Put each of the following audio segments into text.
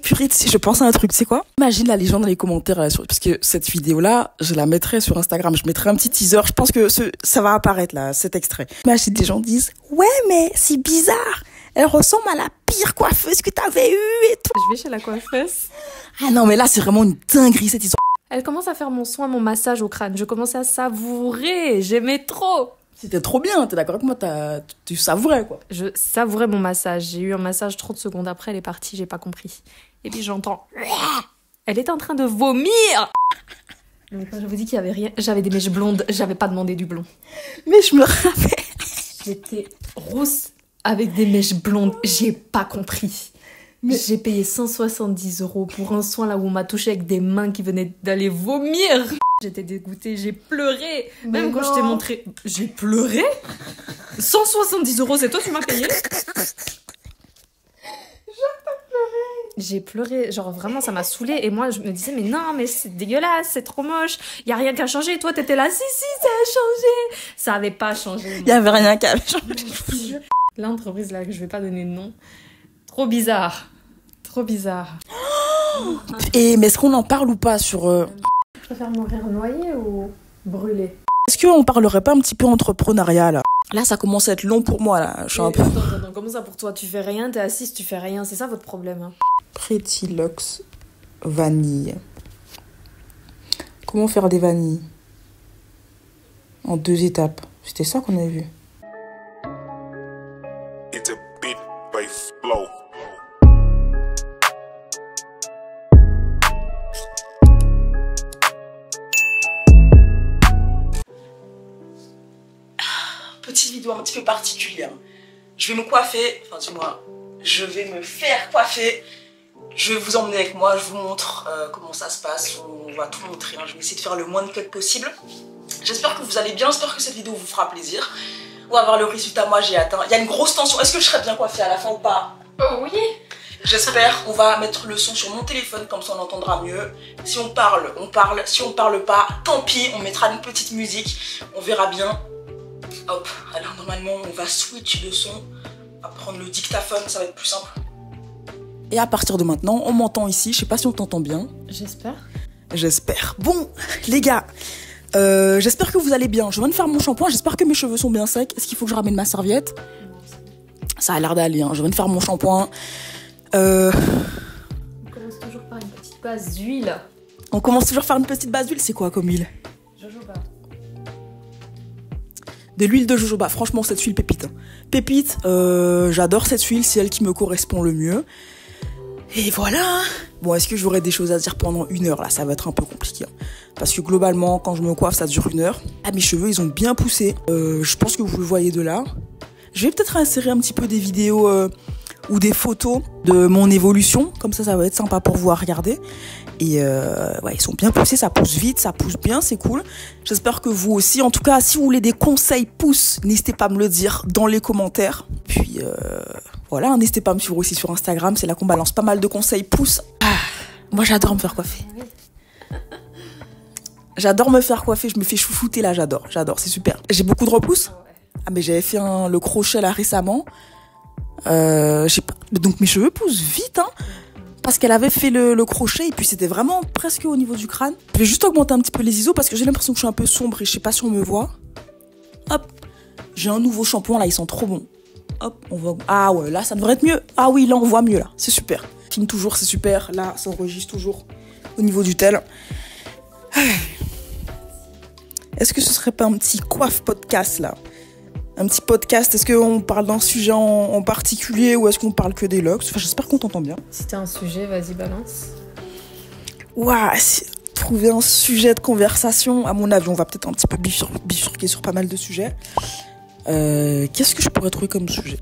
purée, je pense à un truc, tu sais quoi? Imagine la légende dans les commentaires, là, parce que cette vidéo-là, je la mettrai sur Instagram, je mettrai un petit teaser, je pense que ça va apparaître, là, cet extrait. Imagine des gens disent, ouais, mais c'est bizarre, elle ressemble à la pire coiffeuse que t'avais eue et tout. Je vais chez la coiffeuse. Ah non, mais là, c'est vraiment une dinguerie, cette histoire. Elle commence à faire mon soin, mon massage au crâne. Je commençais à savourer, j'aimais trop. C'était trop bien, t'es d'accord avec moi, tu savourais, quoi. Je savourais mon massage. J'ai eu un massage 30 secondes après, elle est partie, j'ai pas compris. Et puis j'entends... Elle était en train de vomir. Mais quand je vous dis qu'il y avait rien, j'avais des mèches blondes, j'avais pas demandé du blond. Mais je me rappelle. J'étais rousse avec des mèches blondes, j'ai pas compris. Mais... J'ai payé 170 € pour un soin là où on m'a touché avec des mains qui venaient d'aller vomir. J'étais dégoûtée, j'ai pleuré. Même quand je t'ai montré... J'ai pleuré 170 €, c'est toi qui m'as payé? J'ai pleuré, genre vraiment ça m'a saoulée. Et moi je me disais mais non mais c'est dégueulasse, c'est trop moche, y a rien qui a changé. Et toi t'étais là, si ça a changé. Ça avait pas changé. Y avait rien qui avait changé. L'entreprise là que je vais pas donner de nom, trop bizarre. Trop bizarre. Et mais est-ce qu'on en parle ou pas sur... Je préfère mourir noyée ou brûlée? Est-ce qu'on parlerait pas un petit peu entrepreneuriat là? Là, ça commence à être long pour moi là. Je suis un peu... Attends, comment ça pour toi? Tu fais rien, t'es assise, tu fais rien. C'est ça votre problème, hein? Pretty Lux vanille. Comment faire des vanilles? En 2 étapes. C'était ça qu'on avait vu. It's a beat by flow. Petite vidéo un petit peu particulière. Je vais me coiffer, enfin dis-moi, je vais me faire coiffer. Je vais vous emmener avec moi, je vous montre comment ça se passe, on va tout montrer. Hein. Je vais essayer de faire le moins de cuts possible. J'espère que vous allez bien, j'espère que cette vidéo vous fera plaisir. On va voir le résultat, moi j'ai atteint. Il y a une grosse tension, est-ce que je serai bien coiffée à la fin ou pas? Oh oui. J'espère. On va mettre le son sur mon téléphone, comme ça on entendra mieux. Si on parle, on parle. Si on parle pas, tant pis, on mettra une petite musique. On verra bien. Hop, alors normalement on va switch de son. On va prendre le dictaphone, ça va être plus simple. Et à partir de maintenant, on m'entend ici. Je sais pas si on t'entend bien. J'espère. J'espère. Bon, les gars, j'espère que vous allez bien. Je viens de faire mon shampoing, j'espère que mes cheveux sont bien secs. Est-ce qu'il faut que je ramène ma serviette? Ça a l'air d'aller, hein. Je viens de faire mon shampoing. On commence toujours par une petite base d'huile. On commence toujours par une petite base d'huile. C'est quoi comme huile? Jojoba. De l'huile de jojoba. Franchement, cette huile pépite. Pépite, j'adore cette huile. C'est elle qui me correspond le mieux. Et voilà. Bon, est-ce que j'aurai des choses à dire pendant 1 heure? Là, ça va être un peu compliqué. Hein. Parce que globalement, quand je me coiffe, ça dure 1 heure. Ah, mes cheveux, ils ont bien poussé. Je pense que vous le voyez de là. Je vais peut-être insérer un petit peu des vidéos ou des photos de mon évolution. Comme ça va être sympa pour vous à regarder. Et ouais, ils sont bien poussés, ça pousse vite, ça pousse bien, c'est cool. J'espère que vous aussi. En tout cas, si vous voulez des conseils pouces, n'hésitez pas à me le dire dans les commentaires. Puis voilà, n'hésitez pas à me suivre aussi sur Instagram. C'est là qu'on balance pas mal de conseils pouces. Ah, moi, j'adore me faire coiffer. J'adore me faire coiffer, je me fais chouchouter là, j'adore, c'est super. J'ai beaucoup de repousses. Ah, mais j'avais fait le crochet là récemment. Donc mes cheveux poussent vite, hein. Parce qu'elle avait fait le crochet et puis c'était vraiment presque au niveau du crâne. Je vais juste augmenter un petit peu les ISO parce que j'ai l'impression que je suis un peu sombre et je sais pas si on me voit. Hop, j'ai un nouveau shampoing là, ils sont trop bons. Hop, on voit. Ah ouais, là ça devrait être mieux. Ah oui, là on voit mieux là, c'est super. Filme toujours, c'est super. Là, ça enregistre toujours au niveau du tel. Est-ce que ce serait pas un petit coiffe podcast là? Un petit podcast, est-ce qu'on parle d'un sujet en particulier ou est-ce qu'on parle que des locks? Enfin, j'espère qu'on t'entend bien. Si t'as un sujet, vas-y, balance. Ouah, trouver un sujet de conversation. À mon avis, on va peut-être un petit peu bifurquer sur pas mal de sujets. Qu'est-ce que je pourrais trouver comme sujet?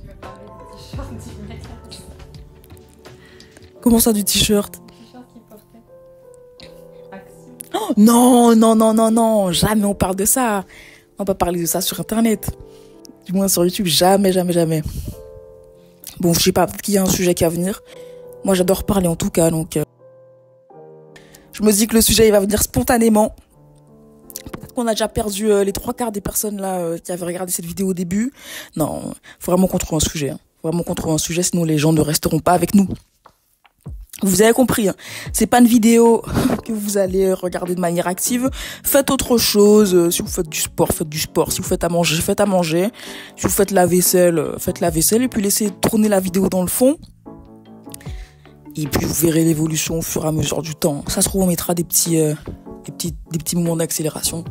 Comment ça, du t-shirt? Oh, non, jamais on parle de ça. On va pas parler de ça sur Internet. Du moins sur YouTube, jamais. Bon, je sais pas, peut-être qu'il y a un sujet qui va venir. Moi, j'adore parler en tout cas, donc... Je me dis que le sujet, il va venir spontanément. Peut-être qu'on a déjà perdu les 3/4 des personnes là qui avaient regardé cette vidéo au début. Non, faut vraiment qu'on trouve un sujet. Hein. Faut vraiment qu'on trouve un sujet, sinon les gens ne resteront pas avec nous. Vous avez compris, hein. C'est pas une vidéo que vous allez regarder de manière active. Faites autre chose. Si vous faites du sport, faites du sport. Si vous faites à manger, faites à manger. Si vous faites la vaisselle, faites la vaisselle. Et puis laissez tourner la vidéo dans le fond. Et puis vous verrez l'évolution au fur et à mesure du temps. Ça se trouve, on mettra des petits moments d'accélération.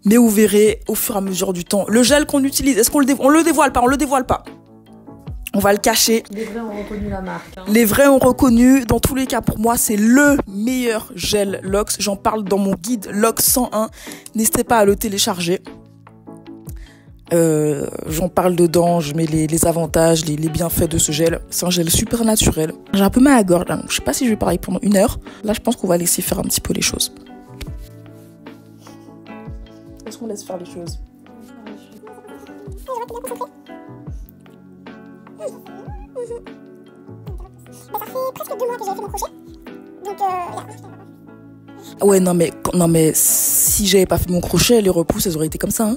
Mais vous verrez au fur et à mesure du temps. Le gel qu'on utilise, est-ce qu'on on le dévoile pas? On le dévoile pas. On va le cacher. Les vrais ont reconnu la marque. Hein. Les vrais ont reconnu. Dans tous les cas, pour moi, c'est le meilleur gel Lux. J'en parle dans mon guide Lux 101. N'hésitez pas à le télécharger. J'en parle dedans. Je mets les avantages, les bienfaits de ce gel. C'est un gel super naturel. J'ai un peu mal à la gorge. Là, donc je sais pas si je vais parler pendant 1 heure. Là, je pense qu'on va laisser faire un petit peu les choses. Est-ce qu'on laisse faire les choses? Ça fait presque 2 mois que j'ai fait mon crochet. Donc Ouais, non mais si j'avais pas fait mon crochet, les repousses, elles auraient été comme ça, hein.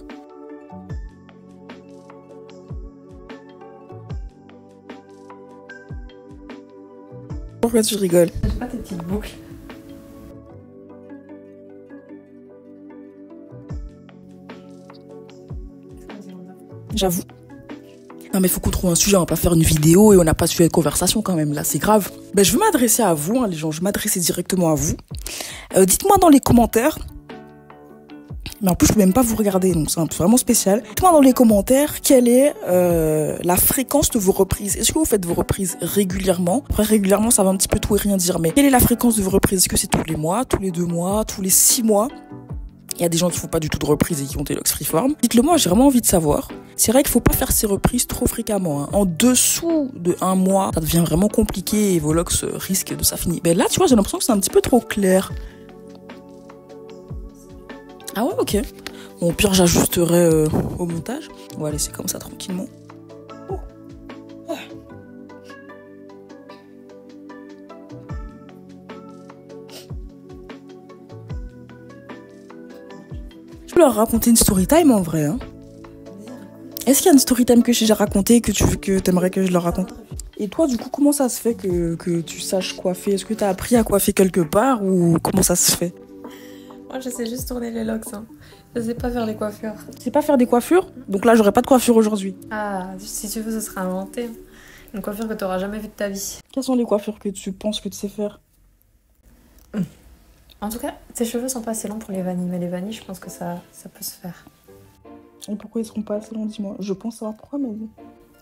Pourquoi tu rigoles? J'ai pas tes petites boucles. J'avoue. Non mais faut qu'on trouve un sujet, on va pas faire une vidéo et on n'a pas suivi de conversation quand même, là c'est grave. Je veux m'adresser à vous, hein, les gens, je vais m'adresser directement à vous. Dites-moi dans les commentaires, mais en plus je peux même pas vous regarder, donc c'est vraiment spécial. Dites-moi dans les commentaires quelle est la fréquence de vos reprises. Est-ce que vous faites vos reprises régulièrement? Après régulièrement ça va un petit peu tout et rien dire, mais quelle est la fréquence de vos reprises? Est-ce que c'est tous les mois, tous les 2 mois, tous les 6 mois? Il y a des gens qui font pas du tout de reprises et qui ont des Lux Freeform. Dites-le moi, j'ai vraiment envie de savoir. C'est vrai qu'il faut pas faire ces reprises trop fréquemment, hein. En dessous de 1 mois, ça devient vraiment compliqué et vos Lux risquent de s'affinir. Là, tu vois, j'ai l'impression que c'est un petit peu trop clair. Ah ouais, ok. Bon, au pire, j'ajusterai au montage. On va laisser comme ça tranquillement. Oh. Ah. Je peux leur raconter une story time en vrai, hein. Est-ce qu'il y a une story time que j'ai déjà racontée que t'aimerais que je leur raconte? Et toi, du coup, comment ça se fait que tu saches coiffer? Est-ce que t'as appris à coiffer quelque part ou comment ça se fait? Moi, je sais juste tourner les locks. Hein. Je sais pas faire les coiffures. Tu sais pas faire des coiffures? Donc là, j'aurais pas de coiffure aujourd'hui. Ah, si tu veux, ce sera inventé. Une coiffure que t'auras jamais vue de ta vie. Quelles sont les coiffures que tu penses que tu sais faire? En tout cas, tes cheveux sont pas assez longs pour les vanilles, mais les vanilles, je pense que ça peut se faire. Et pourquoi ils seront pas assez longs, dis-moi? Je pense savoir pourquoi, mais...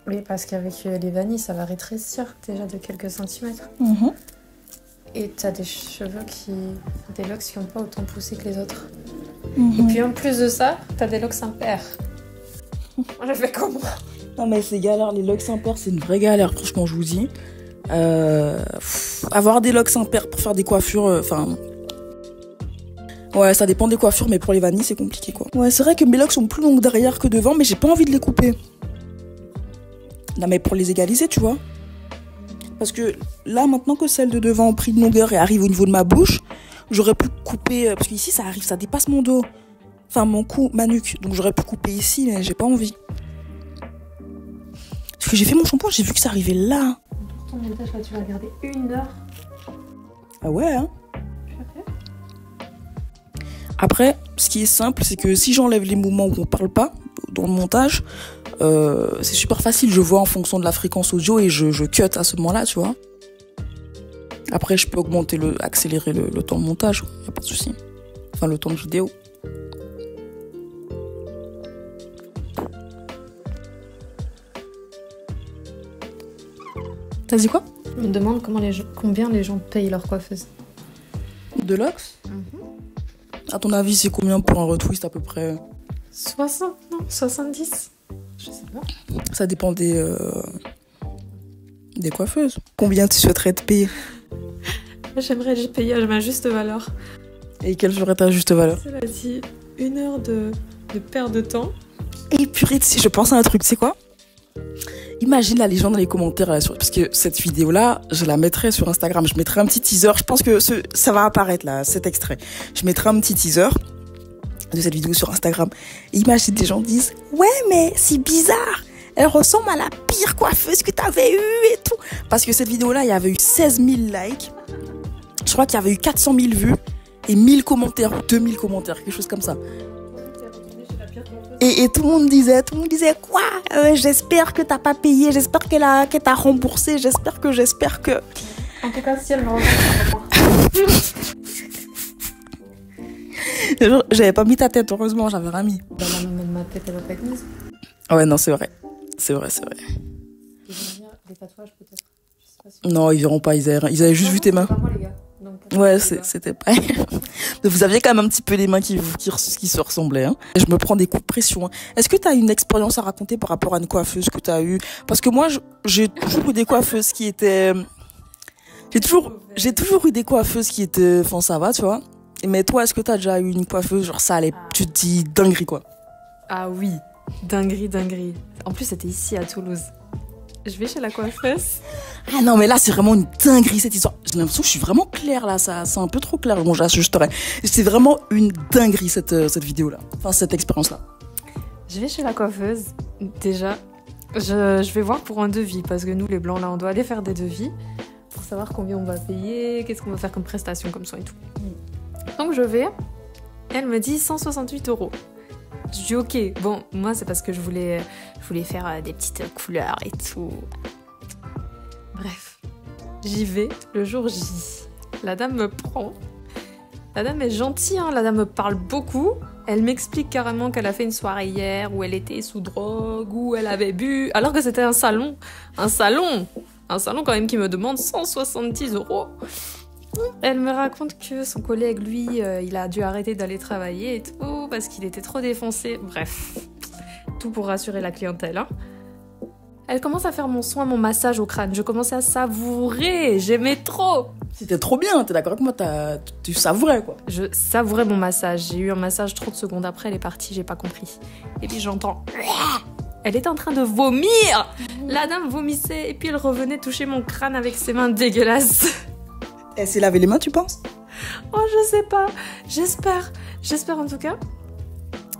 Oui, parce qu'avec les vanilles, ça va rétrécir déjà de quelques centimètres. Et t'as des cheveux des locks qui ont pas autant poussé que les autres. Et puis en plus de ça, t'as des locks impairs. Moi, j'ai fait comment? Non mais c'est galère, les locks impairs, c'est une vraie galère, franchement, je vous dis. Avoir des locks impairs pour faire des coiffures, ouais, ça dépend des coiffures, mais pour les vanilles, c'est compliqué, quoi. Ouais, c'est vrai que mes locks sont plus longues derrière que devant, mais j'ai pas envie de les couper. Non, mais pour les égaliser, tu vois. Parce que là, maintenant que celle de devant a pris de longueur et arrive au niveau de ma bouche, j'aurais pu couper, parce qu'ici, ça arrive, ça dépasse mon dos. Enfin, mon cou, ma nuque. Donc j'aurais pu couper ici, mais j'ai pas envie. Parce que j'ai fait mon shampoing, j'ai vu que ça arrivait là. Pour ton montage, là, tu vas regarder 1 heure. Ah ouais, hein. Après, ce qui est simple, c'est que si j'enlève les moments où on parle pas dans le montage, c'est super facile. Je vois en fonction de la fréquence audio et je cut à ce moment-là, tu vois. Après, je peux accélérer le temps de montage, y a pas de souci. Enfin, le temps de vidéo. T'as dit quoi? Je me demande combien les gens payent leur coiffeuse. De Lux? À ton avis, c'est combien pour un retwist à peu près? 60, non? 70? Je sais pas. Ça dépend des coiffeuses. Combien tu souhaiterais te payer? J'aimerais j'ai payé à ma juste valeur. Et quelle serait ta juste valeur? C'est là, dit 1 heure de perte de temps. Et purée, je pense à un truc, c'est quoi? Imagine là les gens dans les commentaires là, parce que cette vidéo là je la mettrai sur Instagram, je mettrai un petit teaser, je pense que ça va apparaître là, cet extrait, je mettrai un petit teaser de cette vidéo sur Instagram. Et imagine des gens disent ouais mais c'est bizarre, Elle ressemble à la pire coiffeuse que t'avais eue et tout. Parce que cette vidéo-là, il y avait eu 16 000 likes. Je crois qu'il y avait eu 400 000 vues et 1000 commentaires ou 2000 commentaires, quelque chose comme ça. Et tout le monde disait quoi? J'espère que t'as pas payé, j'espère qu'elle t'a remboursé, j'espère que... En tout cas, si elle me regarde, J'avais pas mis ta tête, heureusement, j'avais rien mis. bah, ma tête, elle va pas être mise. Ouais, non, c'est vrai. C'est vrai. Ils vont venir des tatouages, peut-être. Je sais pas si... Non, ils verront pas, ils avaient juste vu tes mains. C'est pas moi, les gars. Donc, Ouais, c'était pas... Vous aviez quand même un petit peu les mains qui se ressemblaient. Hein. Je me prends des coups de pression. Hein. Est-ce que tu as une expérience à raconter par rapport à une coiffeuse que tu as eue? Parce que moi, j'ai toujours eu des coiffeuses qui étaient... J'ai toujours eu des coiffeuses qui étaient... Enfin, ça va, tu vois. Mais toi, est-ce que tu as déjà eu une coiffeuse? Genre, ça allait... Tu te dis dinguerie, quoi. Ah oui, dinguerie. En plus, c'était ici, à Toulouse. Je vais chez la coiffeuse. Ah non, mais là, c'est vraiment une dinguerie, cette histoire. J'ai l'impression que je suis vraiment claire, là. C'est un peu trop clair. Bon, j'ajusterai. C'est vraiment une dinguerie, cette vidéo-là. Enfin, cette expérience-là. Je vais chez la coiffeuse. Déjà, je vais voir pour un devis. Parce que nous, les blancs, là, on doit aller faire des devis. Pour savoir combien on va payer, qu'est-ce qu'on va faire comme prestation, comme soin et tout. Donc, je vais. Elle me dit 168 €. Je dis ok, bon, moi c'est parce que je voulais faire des petites couleurs et tout. Bref, j'y vais le jour J. La dame me prend. La dame est gentille, hein, la dame me parle beaucoup. Elle m'explique carrément qu'elle a fait une soirée hier où elle était sous drogue, où elle avait bu, alors que c'était un salon quand même qui me demande 170 €. Elle me raconte que son collègue, lui, il a dû arrêter d'aller travailler et tout parce qu'il était trop défoncé. Bref, tout pour rassurer la clientèle. Hein. Elle commence à faire mon massage au crâne. Je commençais à savourer, j'aimais trop. C'était trop bien, t'es d'accord avec moi, tu savourais, quoi. Je savourais mon massage. J'ai eu un massage 30 secondes après, elle est partie, j'ai pas compris. Et puis j'entends... Elle était en train de vomir. La dame vomissait et puis elle revenait toucher mon crâne avec ses mains dégueulasses. Elle s'est lavé les mains, tu penses? Oh, je sais pas. J'espère en tout cas.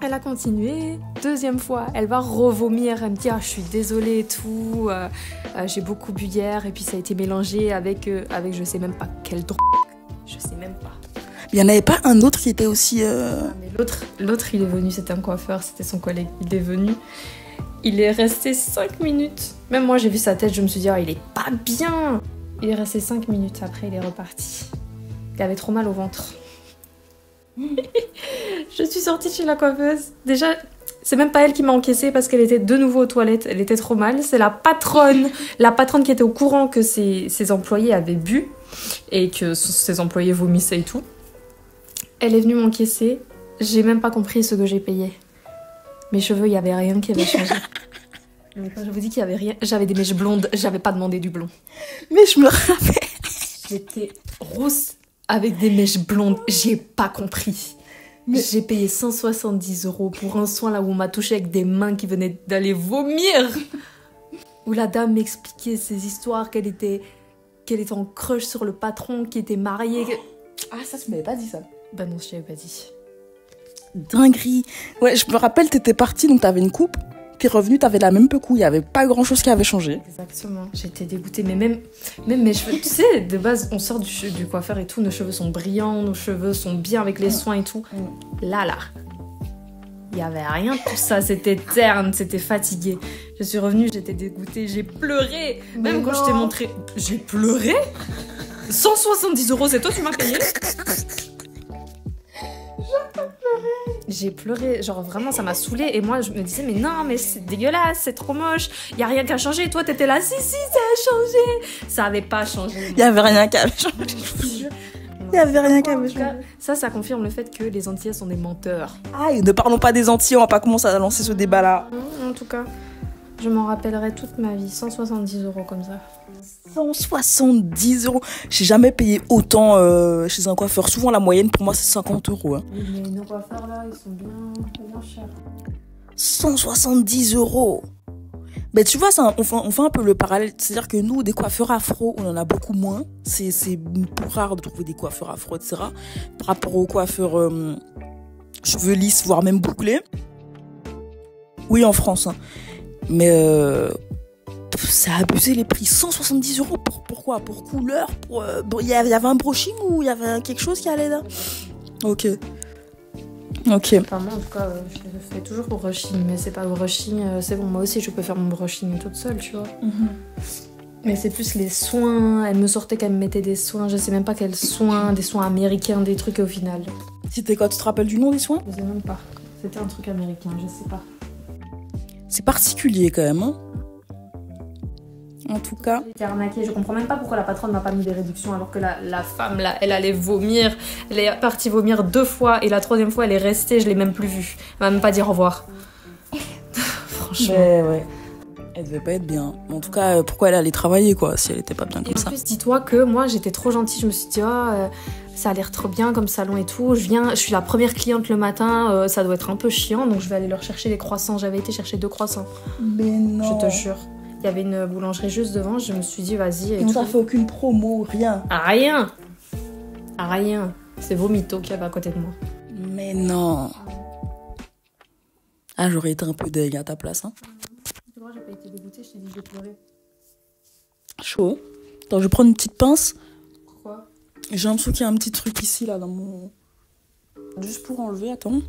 Elle a continué. Deuxième fois, elle va revomir. Elle me dit, ah, je suis désolée et tout. J'ai beaucoup bu hier et puis ça a été mélangé avec je sais même pas quelle drogue. Je sais même pas. Il y en avait pas un autre qui était aussi... Mais l'autre, il est venu. C'était un coiffeur. C'était son collègue. Il est venu. Il est resté 5 minutes. Même moi, j'ai vu sa tête. Je me suis dit, oh, il est pas bien. Il est resté 5 minutes, après il est reparti. Il avait trop mal au ventre. Je suis sortie de chez la coiffeuse. Déjà, c'est même pas elle qui m'a encaissée parce qu'elle était de nouveau aux toilettes. Elle était trop mal. C'est la patronne qui était au courant que ses employés avaient bu et que ses employés vomissaient et tout. Elle est venue m'encaisser. J'ai même pas compris ce que j'ai payé. Mes cheveux, il y avait rien qui avait changé. Donc, quand je vous dis qu'il y avait rien, j'avais des mèches blondes, j'avais pas demandé du blond. Mais je me rappelle. J'étais rousse avec des mèches blondes, j'ai pas compris. J'ai payé 170 € pour un soin là où on m'a touché avec des mains qui venaient d'aller vomir. Où la dame m'expliquait ses histoires, qu'elle était en crush sur le patron, qui était marié. Ah, ça, tu m'avais pas dit ça. Bah non, je t'avais pas dit. Dinguerie. Ouais, je me rappelle, t'étais partie, donc t'avais une coupe. T'es revenue, t'avais la même pecouille, il y avait pas grand chose qui avait changé. Exactement, j'étais dégoûtée, mais même mes cheveux, tu sais, de base, on sort du coiffeur et tout, nos cheveux sont brillants, nos cheveux sont bien avec les soins et tout. Là, il y avait rien de tout ça, c'était terne, c'était fatigué. Je suis revenue, j'étais dégoûtée, j'ai pleuré. Même quand je t'ai montré, j'ai pleuré. 170 €, c'est toi qui m'as payé? J'ai pleuré, genre vraiment ça m'a saoulée et moi je me disais mais non mais c'est dégueulasse, c'est trop moche, y a rien qui a changé et toi t'étais là si ça a changé, ça avait pas changé. Il y avait rien qui avait changé. Il y avait rien qui avait changé. Ça confirme le fait que les Antillais sont des menteurs. Ah, ne parlons pas des Antillais, on va pas commencer à lancer ce débat là. En tout cas, je m'en rappellerai toute ma vie, 170 € comme ça. 170 €. J'ai jamais payé autant chez un coiffeur. Souvent, la moyenne pour moi, c'est 50 €. Hein. Oui, mais nos coiffeurs là, ils sont bien chers. 170 €. Mais tu vois, on fait un peu le parallèle. C'est-à-dire que nous, des coiffeurs afro, on en a beaucoup moins. C'est plus rare de trouver des coiffeurs afro, etc. Par rapport aux coiffeurs cheveux lisses, voire même bouclés. Oui, en France. Hein. Mais ça a abusé les prix. 170 euros pourquoi? Pour couleur? Il y avait un brushing ou il y avait quelque chose qui allait là? Ok. Enfin, moi, en tout cas, je fais toujours au brushing, mais c'est pas au brushing. C'est bon, moi aussi, je peux faire mon brushing toute seule, tu vois. Mais c'est plus les soins. Elle me sortait qu'elle me mettait des soins. Je sais même pas quels soins, des soins américains, des trucs au final. C'était quoi? Tu te rappelles du nom des soins? Je sais même pas. C'était un truc américain, je sais pas. C'est particulier quand même, hein. En tout cas. J'ai été arnaquée. Je comprends même pas pourquoi la patronne m'a pas mis des réductions alors que la femme là, elle allait vomir. Elle est partie vomir 2 fois et la 3e fois elle est restée, je l'ai même plus vue. Elle m'a même pas dit au revoir. Franchement. Ouais. Elle devait pas être bien. En tout cas, pourquoi elle allait travailler quoi, si elle était pas bien comme Et en ça? plus, dis-toi que moi j'étais trop gentille. Je me suis dit, ça a l'air trop bien comme salon et tout. Je suis la première cliente le matin, ça doit être un peu chiant donc je vais aller leur chercher les croissants. J'avais été chercher 2 croissants. Mais non. Je te jure. Il y avait une boulangerie juste devant, je me suis dit vas-y. Et on t'a fait aucune promo, rien. Rien. C'est Vomito qui avait à côté de moi. Mais non. Ah, j'aurais été un peu deg à ta place, hein. Tu vois, j'ai pas été dégoûtée, je t'ai dit je vais pleurer. Chaud. Attends, je vais prendre une petite pince. Pourquoi? J'ai l'impression qu'il y a un petit truc ici, là, dans mon... Juste pour enlever, attends.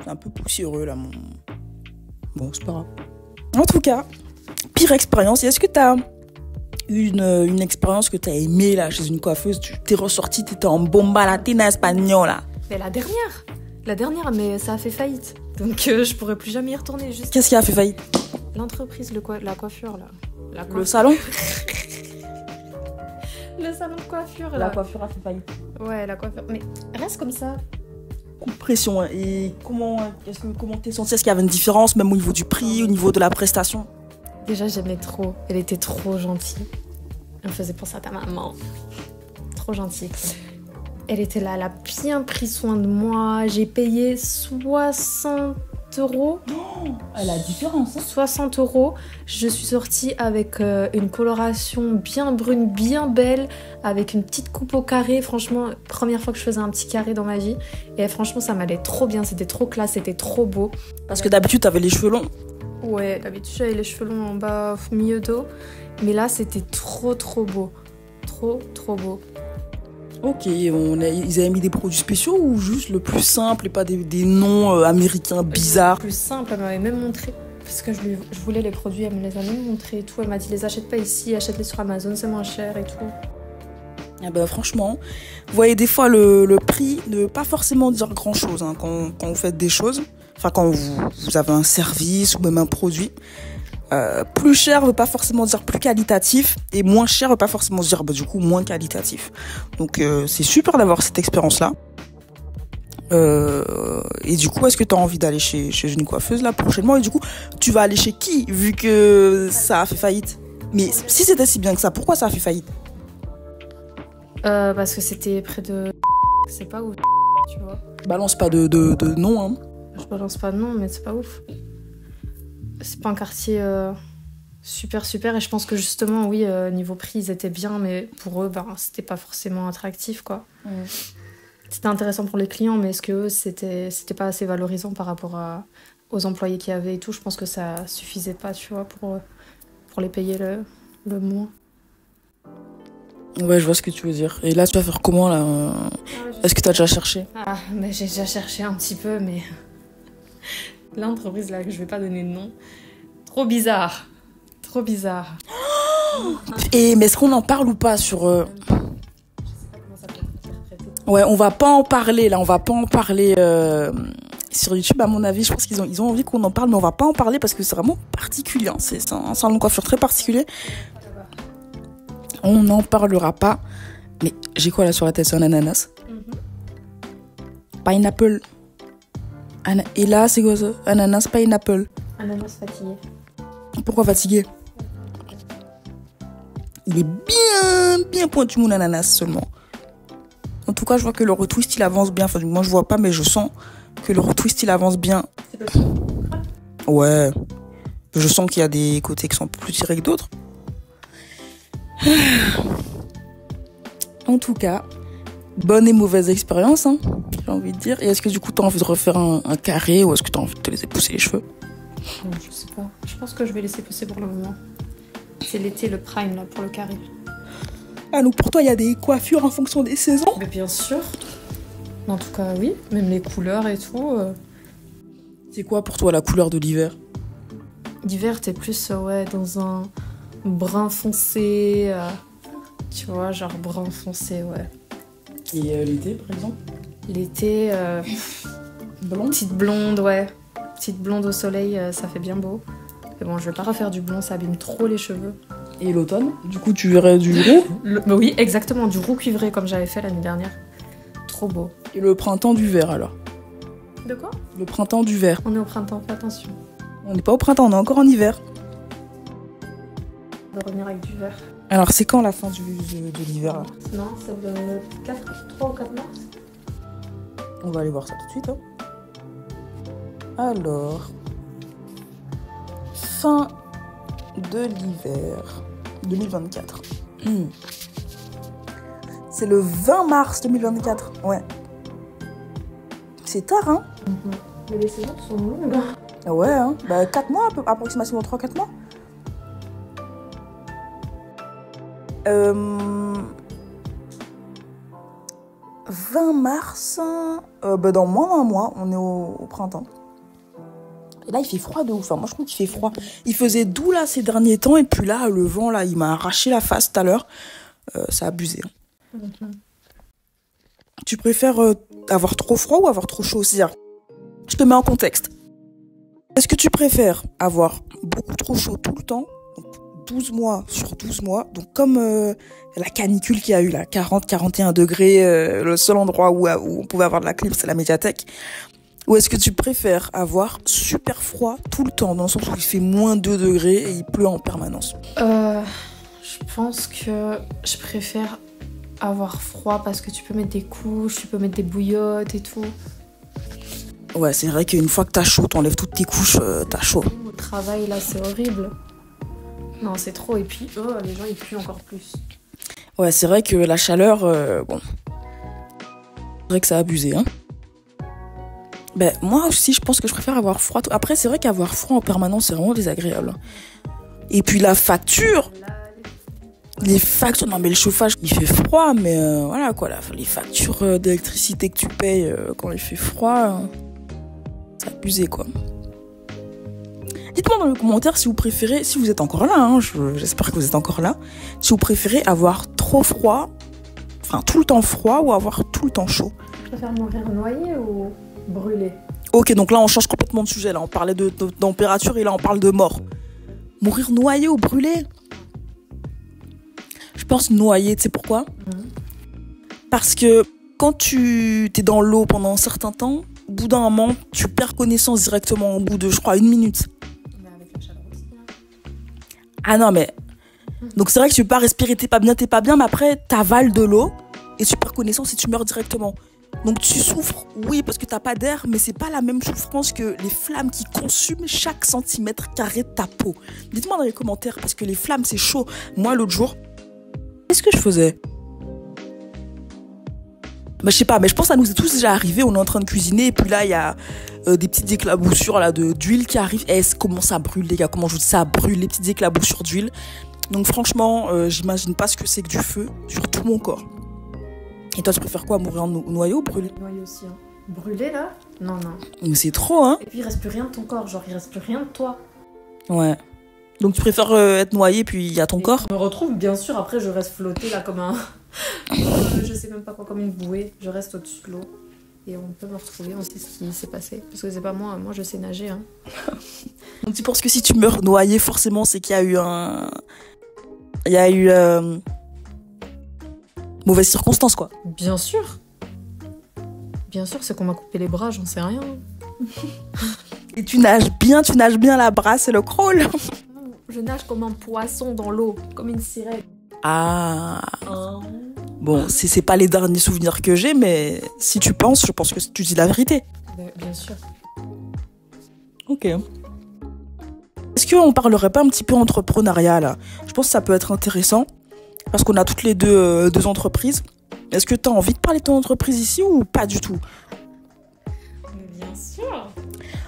C'est un peu poussiéreux, là, mon... Bon, c'est pas grave. En tout cas, pire expérience. Est-ce que t'as une expérience que t'as aimée, là, chez une coiffeuse? Tu t'es ressortie, t'étais en bomba latina espagnole, là. Mais la dernière, mais ça a fait faillite. Donc je pourrais plus jamais y retourner. Juste Qu'est-ce qui a fait faillite? l'entreprise, la coiffure là. Le salon? Le salon de coiffure là. La coiffure a fait faillite. Ouais, la coiffure. Mais reste comme ça. Coup de pression. Hein. Et comment t'es sentie? Est-ce qu'il y avait une différence, même au niveau du prix, au niveau de la prestation? Déjà, j'aimais trop. Elle était trop gentille. Elle me faisait penser à ta maman. Trop gentille. Elle était là, elle a bien pris soin de moi. J'ai payé 60 €. Elle a différence. Hein. 60 €. Je suis sortie avec une coloration bien brune, bien belle, avec une petite coupe au carré. Franchement, première fois que je faisais un petit carré dans ma vie. Et franchement, ça m'allait trop bien. C'était trop classe, c'était trop beau. Parce que d'habitude, t'avais les cheveux longs. Ouais, d'habitude, j'avais les cheveux longs en bas, milieu dos. Mais là, c'était trop beau. Trop beau. Ok, ils avaient mis des produits spéciaux ou juste le plus simple et pas des noms américains bizarres? Plus simple, elle m'avait même montré. Parce que je voulais les produits, elle me les a même montrés et tout. Elle m'a dit, les achète pas ici, achète-les sur Amazon, c'est moins cher et tout. Ah ben, franchement, vous voyez, des fois, le prix ne veut pas forcément dire grand-chose hein, quand vous faites des choses. Enfin, quand vous avez un service ou même un produit. Plus cher veut pas forcément dire plus qualitatif et moins cher veut pas forcément dire du coup moins qualitatif. Donc c'est super d'avoir cette expérience-là. Et du coup, est-ce que tu as envie d'aller chez une coiffeuse là prochainement? Et du coup, tu vas aller chez qui vu que ça a fait faillite? Mais si c'était si bien que ça, pourquoi ça a fait faillite? Parce que c'était près de... C'est pas ouf, tu vois. Balance pas de nom, hein. Je balance pas de nom, mais c'est pas ouf. C'est pas un quartier super et je pense que justement, oui, niveau prix, ils étaient bien, mais pour eux, c'était pas forcément attractif, quoi. C'était intéressant pour les clients, mais est-ce que eux, c'était pas assez valorisant par rapport aux employés qu'il y avait et tout? Je pense que ça suffisait pas, tu vois, pour les payer le mois. Ouais, je vois ce que tu veux dire. Et là, tu vas faire comment, là? Est-ce que t'as déjà cherché? Ah, mais j'ai déjà cherché un petit peu, mais... L'entreprise, là, que je vais pas donner de nom. Trop bizarre. Et mais est-ce qu'on en parle ou pas sur... Je sais pas comment ça peut être interprété. Ouais, on va pas en parler, là. On va pas en parler sur YouTube, à mon avis. Je pense qu'ils ont envie qu'on en parle, mais on va pas en parler parce que c'est vraiment particulier. Hein. C'est un salon de coiffure très particulier. On n'en parlera pas. Mais j'ai quoi, là, sur la tête? C'est un ananas. Pineapple. Et là, c'est quoi ça? Ananas, pineapple. Ananas fatigué. Pourquoi fatigué? Il est bien pointu, mon ananas, seulement. En tout cas, je vois que le retwist, il avance bien. Enfin, moi, je vois pas, mais je sens que le retwist, il avance bien. Ouais. Je sens qu'il y a des côtés qui sont plus tirés que d'autres. En tout cas, bonne et mauvaise expérience, hein, j'ai envie de dire. Et est-ce que du coup, t'as envie de refaire un carré ou est-ce que t'as envie de te laisser pousser les cheveux? Je sais pas. Je pense que je vais laisser pousser pour le moment. C'est l'été, le prime, là, pour le carré. Ah, donc pour toi, il y a des coiffures en fonction des saisons? Mais bien sûr. En tout cas, oui. Même les couleurs et tout. C'est quoi pour toi la couleur de l'hiver? L'hiver, t'es plus ouais, dans un brun foncé. Tu vois, genre brun foncé, ouais. Et l'été, par exemple? L'été, Blond? petite blonde, ouais. Petite blonde au soleil, ça fait bien beau. Mais bon, je vais pas refaire du blond, ça abîme trop les cheveux. Et l'automne? Du coup, tu verrais du roux? Bah oui, exactement, du roux cuivré comme j'avais fait l'année dernière. Trop beau. Et le printemps du vert, alors? De quoi? Le printemps du vert. On est au printemps, fais attention. On n'est pas au printemps, on est encore en hiver. On va revenir avec du vert. Alors, c'est quand la fin de l'hiver, là? Non, c'est le 3 ou 4 mars. On va aller voir ça tout de suite, hein. Alors... Fin de l'hiver 2024. C'est le 20 mars 2024. Ouais. C'est tard, hein? Mais les saisons sont longues. Ah ouais, hein? Bah, 4 mois, approximativement 3-4 mois. 20 mars, bah dans moins d'un mois, on est au printemps. Et là, il fait froid de ouf. Enfin, moi, je trouve qu'il fait froid. Il faisait doux, là, ces derniers temps. Et puis là, le vent, là, il m'a arraché la face tout à l'heure. Ça a abusé. Hein. Tu préfères avoir trop froid ou avoir trop chaud? C'est-à-dire, je te mets en contexte. Est-ce que tu préfères avoir beaucoup trop chaud tout le temps, donc 12 mois sur 12 mois, donc comme la canicule qu'il y a eu là, 40-41 degrés, le seul endroit où on pouvait avoir de la clim, c'est la médiathèque. Ou est-ce que tu préfères avoir super froid tout le temps, dans le sens où il fait moins 2 degrés et il pleut en permanence? Je pense que je préfère avoir froid parce que tu peux mettre des couches, tu peux mettre des bouillottes et tout. Ouais, c'est vrai qu'une fois que t'as chaud, t'enlèves toutes tes couches, t'as chaud. Au travail, là, c'est horrible. Non, c'est trop. Et puis, les gens, ils puent encore plus. Ouais, c'est vrai que la chaleur, bon... C'est vrai que ça a abusé, hein. Ben, moi aussi, je pense que je préfère avoir froid. Après, c'est vrai qu'avoir froid en permanence, c'est vraiment désagréable. Et puis la facture... Les factures... Non, mais le chauffage, il fait froid, mais voilà, quoi. Les factures d'électricité que tu payes quand il fait froid... c'est abusé, quoi. Dites-moi dans les commentaires si vous préférez, si vous êtes encore là, hein, j'espère que vous êtes encore là, si vous préférez avoir trop froid, enfin tout le temps froid ou avoir tout le temps chaud. Tu préfères mourir noyé ou brûlé? Ok, donc là on change complètement de sujet, là on parlait de température et là on parle de mort. Mourir noyé ou brûlé? Je pense noyé, tu sais pourquoi? Parce que quand tu t'es dans l'eau pendant un certain temps, au bout d'un moment, tu perds connaissance directement au bout de, je crois, 1 minute. Mais avec la chaleur aussi. Ah non, mais... Donc c'est vrai que tu peux pas respirer, t'es pas bien, mais après, t'avales de l'eau et tu perds connaissance et tu meurs directement. Donc tu souffres, oui, parce que t'as pas d'air, mais c'est pas la même souffrance que les flammes qui consument chaque centimètre carré de ta peau. Dites-moi dans les commentaires, parce que les flammes, c'est chaud. Moi, l'autre jour, qu'est-ce que je faisais? Bah, je sais pas, mais je pense que ça nous est tous déjà arrivé. On est en train de cuisiner et puis là, il y a des petites éclaboussures là, d'huile qui arrivent. Et comment ça brûle, les gars? Comment je vous dis ça brûle, les petites éclaboussures d'huile. Donc franchement, j'imagine pas ce que c'est que du feu sur tout mon corps. Et toi, tu préfères quoi? Mourir noyé ou brûlé? Noyé aussi, hein. Brûlé, là? Non, non. Mais c'est trop, hein? Et puis, il reste plus rien de ton corps. Genre, il reste plus rien de toi. Ouais. Donc tu préfères être noyé puis il y a ton corps? Je me retrouve, bien sûr. Après, je reste flottée, là, comme un... je sais même pas quoi, comme une bouée. Je reste au-dessus de l'eau. Et on peut me retrouver, on sait ce qui s'est passé. Parce que c'est pas moi je sais nager, hein. Donc tu penses que si tu meurs noyé, forcément, c'est qu'il y a eu mauvaise circonstance, quoi. Bien sûr. Bien sûr, c'est qu'on m'a coupé les bras, j'en sais rien. Et tu nages bien la brasse et le crawl. Je nage comme un poisson dans l'eau, comme une sirène. Ah. Bon, c'est pas les derniers souvenirs que j'ai, mais si tu penses, je pense que tu dis la vérité. Bien sûr. Ok. Est-ce qu'on parlerait pas un petit peu entrepreneuriat, là? Je pense que ça peut être intéressant, parce qu'on a toutes les deux entreprises. Est-ce que tu as envie de parler de ton entreprise ici ou pas du tout? Mais bien sûr.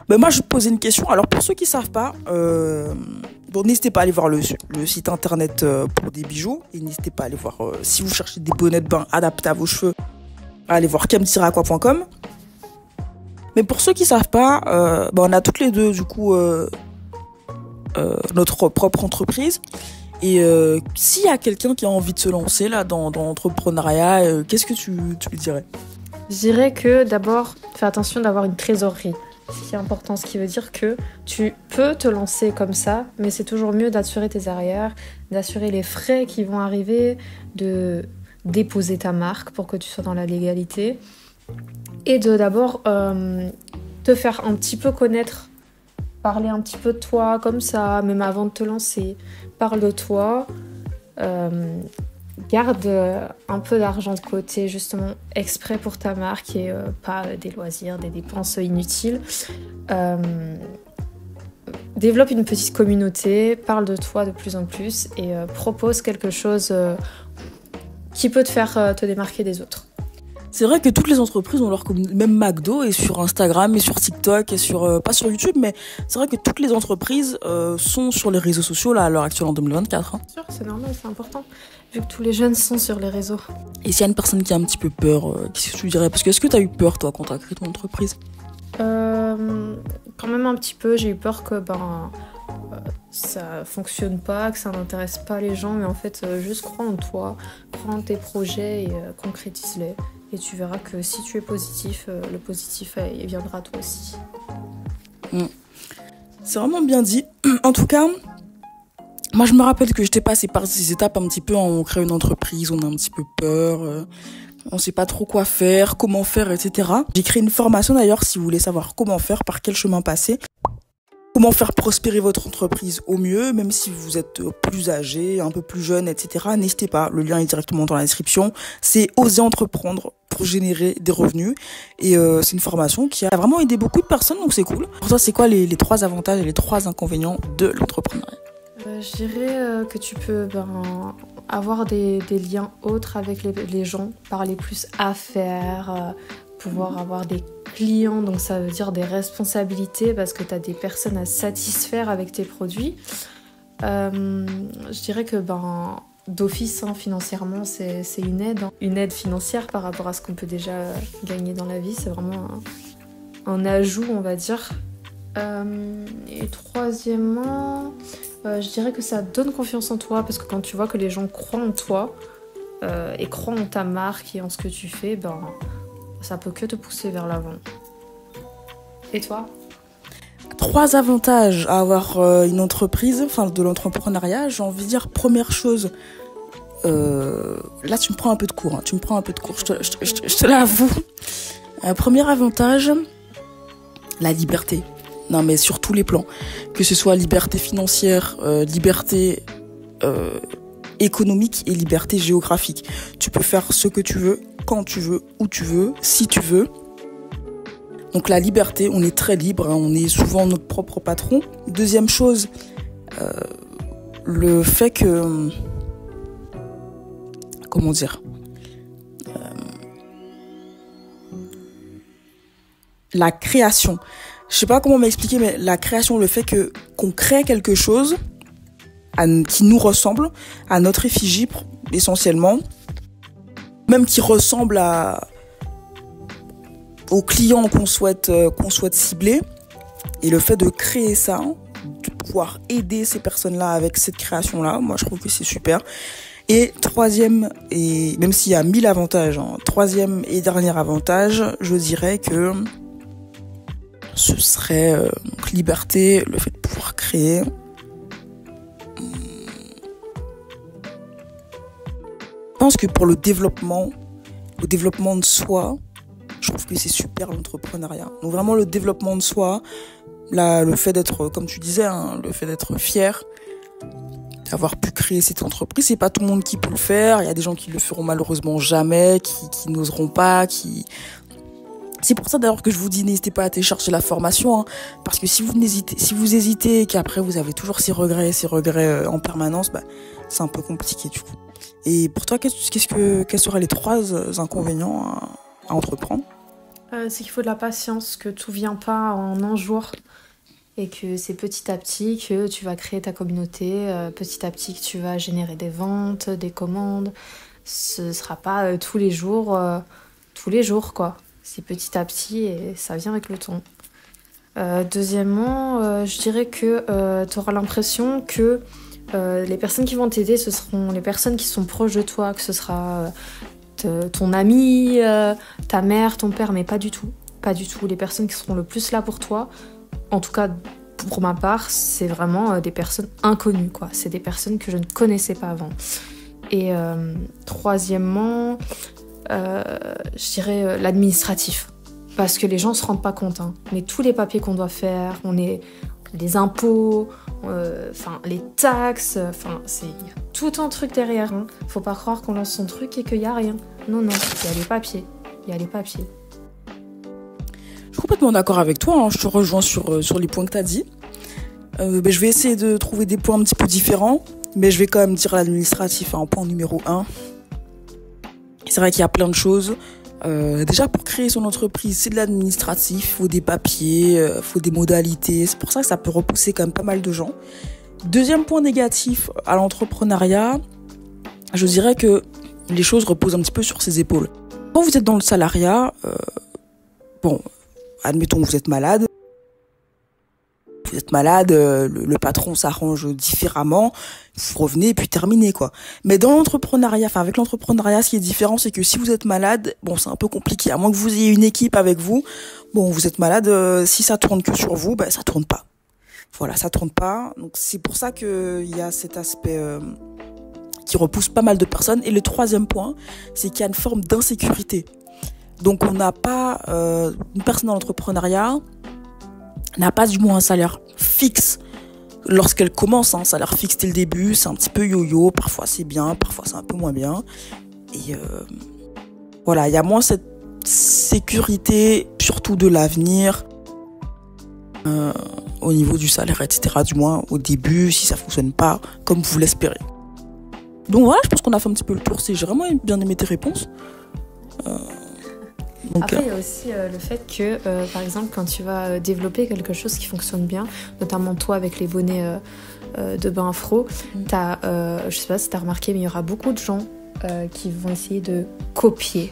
Ben moi, je vais te poser une question. Alors, pour ceux qui ne savent pas, bon, n'hésitez pas à aller voir le site internet pour des bijoux. Et n'hésitez pas à aller voir, si vous cherchez des bonnets de bain adaptés à vos cheveux, allez voir kem-aqua.com. Mais pour ceux qui ne savent pas, ben on a toutes les deux, du coup, notre propre entreprise. Et s'il y a quelqu'un qui a envie de se lancer là dans l'entrepreneuriat, qu'est-ce que tu lui dirais? Je dirais que d'abord, fais attention d'avoir une trésorerie. C'est important, ce qui veut dire que tu peux te lancer comme ça, mais c'est toujours mieux d'assurer tes arrières, d'assurer les frais qui vont arriver, de déposer ta marque pour que tu sois dans la légalité et de d'abord te faire un petit peu connaître, parler un petit peu de toi comme ça, même avant de te lancer. Parle de toi, garde un peu d'argent de côté justement exprès pour ta marque et pas des loisirs, des dépenses inutiles. Développe une petite communauté, parle de toi de plus en plus et propose quelque chose qui peut te faire te démarquer des autres. C'est vrai que toutes les entreprises ont leur communauté, même McDo est sur Instagram et sur TikTok et sur pas sur YouTube, mais c'est vrai que toutes les entreprises sont sur les réseaux sociaux là à l'heure actuelle en 2024. Hein. Bien sûr, c'est normal, c'est important, vu que tous les jeunes sont sur les réseaux. Et s'il y a une personne qui a un petit peu peur, qu'est-ce que tu lui dirais? Parce que est-ce que tu as eu peur toi quand tu as créé ton entreprise? Quand même un petit peu, j'ai eu peur que ça fonctionne pas, que ça n'intéresse pas les gens, mais en fait juste crois en toi, crois en tes projets et concrétise-les. Et tu verras que si tu es positif, le positif il viendra à toi aussi. C'est vraiment bien dit. En tout cas, moi je me rappelle que j'étais passée par ces étapes un petit peu, on crée une entreprise, on a un petit peu peur, on sait pas trop quoi faire, comment faire, etc. J'ai créé une formation d'ailleurs si vous voulez savoir comment faire, par quel chemin passer. Comment faire prospérer votre entreprise au mieux, même si vous êtes plus âgé, un peu plus jeune, etc. N'hésitez pas, le lien est directement dans la description. C'est Oser entreprendre pour générer des revenus. Et c'est une formation qui a vraiment aidé beaucoup de personnes, donc c'est cool. Pour toi, c'est quoi les 3 avantages et les 3 inconvénients de l'entrepreneuriat? Je dirais que tu peux avoir des liens autres avec les gens, parler plus affaires, pouvoir avoir des clients, donc ça veut dire des responsabilités parce que tu as des personnes à satisfaire avec tes produits. Je dirais que d'office, financièrement, c'est une aide financière par rapport à ce qu'on peut déjà gagner dans la vie. C'est vraiment un ajout, on va dire. Et troisièmement, je dirais que ça donne confiance en toi parce que quand tu vois que les gens croient en toi et croient en ta marque et en ce que tu fais, ça peut que te pousser vers l'avant. Et toi? 3 avantages à avoir une entreprise, enfin de l'entrepreneuriat. J'ai envie de dire, première chose, là tu me prends un peu de cours, je te l'avoue. Premier avantage, la liberté. Non mais sur tous les plans, que ce soit liberté financière, liberté économique et liberté géographique. Tu peux faire ce que tu veux, quand tu veux, où tu veux, si tu veux. Donc la liberté, on est très libre, on est souvent notre propre patron. Deuxième chose, le fait que... Comment dire, la création. Je sais pas comment m'expliquer, mais la création, le fait qu'on crée quelque chose qui nous ressemble, à notre effigie essentiellement, même qui ressemble aux clients qu'on souhaite cibler, et le fait de créer ça, de pouvoir aider ces personnes-là avec cette création-là, moi je trouve que c'est super. Et troisième, et même s'il y a 1000 avantages, troisième et dernier avantage, je dirais que ce serait liberté, le fait de pouvoir créer. Je pense que pour le développement de soi, je trouve que c'est super l'entrepreneuriat. Donc vraiment le développement de soi, le fait d'être, comme tu disais, le fait d'être fier d'avoir pu créer cette entreprise, c'est pas tout le monde qui peut le faire. Il y a des gens qui le feront malheureusement jamais, qui n'oseront pas, C'est pour ça d'ailleurs que je vous dis, n'hésitez pas à télécharger la formation, parce que si vous hésitez et qu'après vous avez toujours ces regrets en permanence, c'est un peu compliqué du coup. Et pour toi, quels seraient les 3 inconvénients à entreprendre? C'est qu'il faut de la patience, que tout vient pas en un jour. Et que c'est petit à petit que tu vas créer ta communauté, petit à petit que tu vas générer des ventes, des commandes. Ce sera pas tous les jours, quoi. C'est petit à petit et ça vient avec le temps. Deuxièmement, je dirais que tu auras l'impression que les personnes qui vont t'aider, ce seront les personnes qui sont proches de toi, que ce sera ton ami, ta mère, ton père, mais pas du tout. Pas du tout. Les personnes qui seront le plus là pour toi, en tout cas pour ma part, c'est vraiment des personnes inconnues, quoi. C'est des personnes que je ne connaissais pas avant. Et troisièmement, je dirais l'administratif. Parce que les gens ne se rendent pas compte, hein. Mais tous les papiers qu'on doit faire, les impôts, les taxes, c'est tout un truc derrière. Hein. Faut pas croire qu'on lance son truc et qu'il n'y a rien. Non, il y a les papiers. Il y a les papiers. Je suis complètement d'accord avec toi, hein. Je te rejoins sur les points que tu as dit. Je vais essayer de trouver des points un petit peu différents, mais je vais quand même dire l'administratif en point numéro 1. C'est vrai qu'il y a plein de choses. Déjà, pour créer son entreprise, c'est de l'administratif, il faut des papiers, il faut des modalités. C'est pour ça que ça peut repousser quand même pas mal de gens. Deuxième point négatif à l'entrepreneuriat, je dirais que les choses reposent un petit peu sur ses épaules. Quand vous êtes dans le salariat, admettons que vous êtes malade. Vous êtes malade, le patron s'arrange différemment, vous revenez et puis terminez, quoi. Mais dans l'entrepreneuriat, avec l'entrepreneuriat, ce qui est différent, c'est que si vous êtes malade, c'est un peu compliqué. À moins que vous ayez une équipe avec vous, vous êtes malade, si ça tourne que sur vous, ça tourne pas. Voilà, ça tourne pas. Donc c'est pour ça qu'il y a cet aspect qui repousse pas mal de personnes. Et le troisième point, c'est qu'il y a une forme d'insécurité. Donc on n'a pas une personne dans l'entrepreneuriat n'a pas du moins un salaire fixe lorsqu'elle commence, un salaire fixe dès le début, c'est un petit peu yo-yo, parfois c'est bien, parfois c'est un peu moins bien. Et il y a moins cette sécurité, surtout de l'avenir, au niveau du salaire, etc. Du moins au début, si ça fonctionne pas comme vous l'espérez. Donc voilà, je pense qu'on a fait un petit peu le tour. J'ai vraiment bien aimé tes réponses. Après, il y a aussi le fait que, par exemple, quand tu vas développer quelque chose qui fonctionne bien, notamment toi avec les bonnets de bain afro, je sais pas si tu as remarqué, mais il y aura beaucoup de gens qui vont essayer de copier,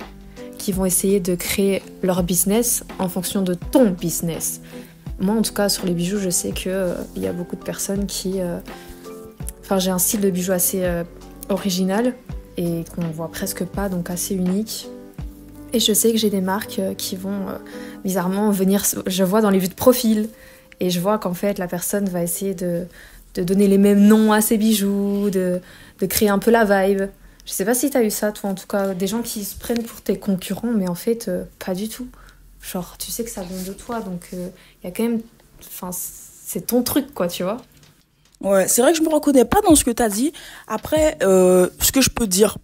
qui vont essayer de créer leur business en fonction de ton business. Moi, en tout cas, sur les bijoux, je sais qu'il y a beaucoup de personnes qui... j'ai un style de bijoux assez original et qu'on voit presque pas, donc assez unique. Et je sais que j'ai des marques qui vont bizarrement venir... Je vois dans les vues de profil. Et je vois qu'en fait, la personne va essayer de donner les mêmes noms à ses bijoux, de créer un peu la vibe. Je sais pas si t'as eu ça, toi, en tout cas. Des gens qui se prennent pour tes concurrents, mais en fait, pas du tout. Genre, tu sais que ça vient de toi, donc il y a quand même... c'est ton truc, quoi, tu vois. Ouais, c'est vrai que je me reconnais pas dans ce que t'as dit. Après, ce que je peux dire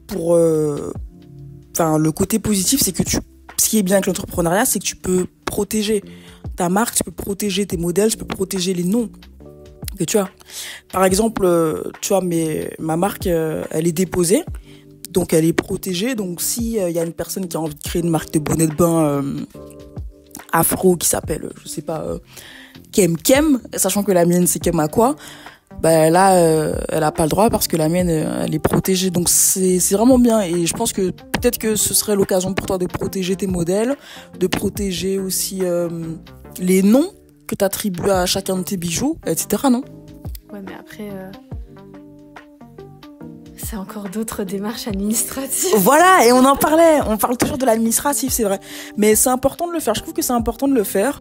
pour... le côté positif, c'est que ce qui est bien avec l'entrepreneuriat, c'est que tu peux protéger ta marque, tu peux protéger tes modèles, tu peux protéger les noms que tu as. Par exemple, ma marque, elle est déposée, donc elle est protégée. Donc si y a une personne qui a envie de créer une marque de bonnet de bain afro qui s'appelle, je sais pas, Kem, sachant que la mienne c'est Kem à quoi, là, elle a pas le droit parce que la mienne, elle est protégée. Donc c'est vraiment bien. Et je pense que peut-être que ce serait l'occasion pour toi de protéger tes modèles, de protéger aussi les noms que tu attribues à chacun de tes bijoux, etc. Non ? Ouais, mais après, c'est encore d'autres démarches administratives. Voilà, et on en parlait. On parle toujours de l'administratif, c'est vrai. Mais c'est important de le faire. Je trouve que c'est important de le faire.